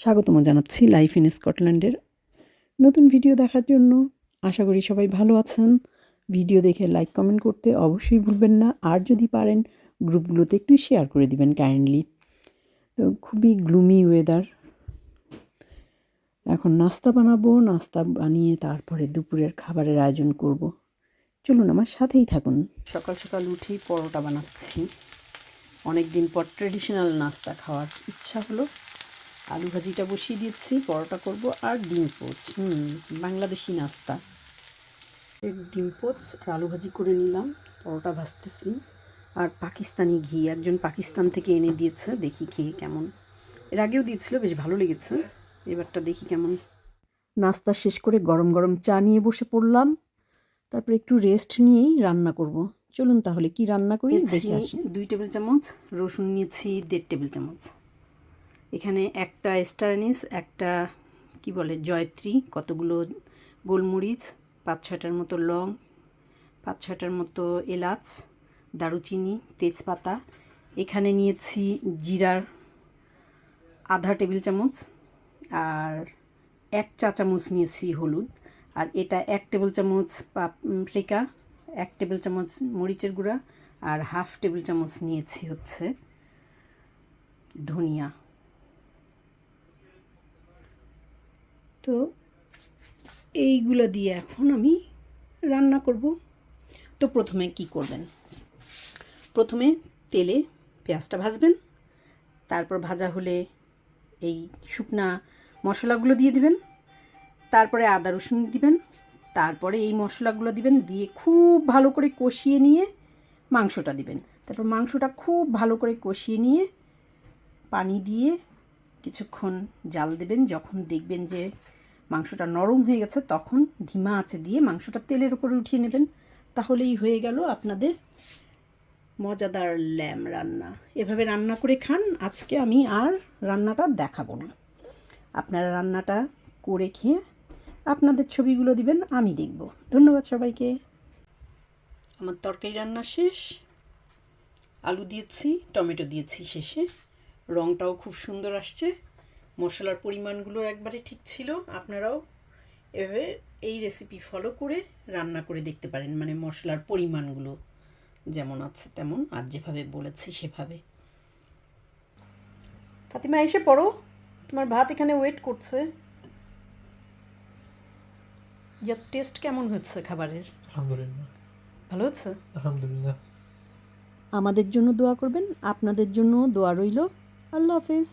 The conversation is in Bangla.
স্বাগতম জানাচ্ছি লাইফ ইন স্কটল্যান্ডের নতুন ভিডিও দেখার জন্য। আশা করি সবাই ভালো আছেন। ভিডিও দেখে লাইক কমেন্ট করতে অবশ্যই ভুলবেন না, আর যদি পারেন গ্রুপগুলোতে একটু শেয়ার করে দিবেন কাইন্ডলি। তো খুবই গ্লুমি ওয়েদার। এখন নাস্তা বানাবো, নাস্তা বানিয়ে তারপরে দুপুরের খাবারের আয়োজন করব। চলুন আমার সাথেই থাকুন। সকাল সকাল উঠেই পরোটা বানাচ্ছি। অনেক দিন পর ট্রেডিশনাল নাস্তা খাওয়ার ইচ্ছা হলো। আলু ভাজিটা বসিয়ে দিয়েছি, পরোটা করব আর ডিম পোচ। বাংলাদেশি নাস্তা। ডিম পোচ আর আলু ভাজি করে নিলাম, পরোটা ভাজতেছি। আর পাকিস্তানি ঘি একজন পাকিস্তান থেকে এনে দিয়েছে, দেখি খেয়ে কেমন। এর আগেও দিয়েছিল, বেশ ভালো লেগেছে। এবারটা দেখি কেমন। নাস্তা শেষ করে গরম গরম চা নিয়ে বসে পড়লাম। তারপর একটু রেস্ট নিয়েই রান্না করব। চলুন তাহলে কি রান্না করি দেখে আসি। 2 টেবিল চামচ রসুন নিয়েছি, 1.5 টেবিল চামচ। এখানে একটা স্টার অ্যানিস, একটা কি বলে জয়ত্রী, কতগুলো গোলমরিচ, 5-6টার মতো লং, 5-6টার মতো এলাচ, দারুচিনি, তেজপাতা। এখানে নিয়েছি জিরার আধা টেবিল চামচ, আর 1 চা চামচ নিয়েছি হলুদ, আর এটা 1 টেবিল চামচ পাপরিকা, 1 টেবিল চামচ মরিচের গুঁড়া, আর হাফ টেবিল চামচ নিয়েছি হচ্ছে ধনিয়া। তো এইগুলো দিয়ে এখন আমি রান্না করব। তো প্রথমে কি করবেন, প্রথমে তেলে পেঁয়াজটা ভাজবেন। তারপর ভাজা হলে এই শুকনা মশলাগুলো দিয়ে দিবেন। তারপরে আদা রসুন দিবেন। তারপরে এই মশলাগুলো দিবেন, দিয়ে খুব ভালো করে কষিয়ে নিয়ে মাংসটা দিবেন। তারপর মাংসটা খুব ভালো করে কষিয়ে নিয়ে পানি দিয়ে কিছুক্ষণ জাল দেবেন। যখন দেখবেন যে মাংসটা নরম হয়ে গেছে, তখন ধিমা আঁচে দিয়ে মাংসটা তেলের উপরে উঠিয়ে নেবেন। তাহলেই হয়ে গেল আপনাদের মজাদার ল্যাম রান্না। এভাবে রান্না করে খান। আজকে আমি আর রান্নাটা দেখাবো না, আপনারা রান্নাটা করে খেয়ে আপনাদের ছবিগুলো দিবেন, আমি দেখব। ধন্যবাদ সবাইকে। আমার তরকারি রান্না শেষ। আলু দিয়েছি, টমেটো দিয়েছি শেষে। রঙটাও খুব সুন্দর আসছে। মশলার পরিমাণগুলো একবারে ঠিক ছিল। আপনারাও এভাবে এই রেসিপি ফলো করে রান্না করে দেখতে পারেন, মানে মশলার পরিমাণগুলো যেমন আছে তেমন, আর যেভাবে বলেছি সেভাবে। ফাতিমা এসে পড়ো, তোমার ভাত এখানে ওয়েট করছে। যে টেস্ট কেমন হচ্ছে খাবারের? আলহামদুলিল্লাহ। ভালো হচ্ছে, আলহামদুলিল্লাহ। আমাদের জন্য দোয়া করবেন, আপনাদের জন্য দোয়া রইল। আল্লাহ হাফেজ।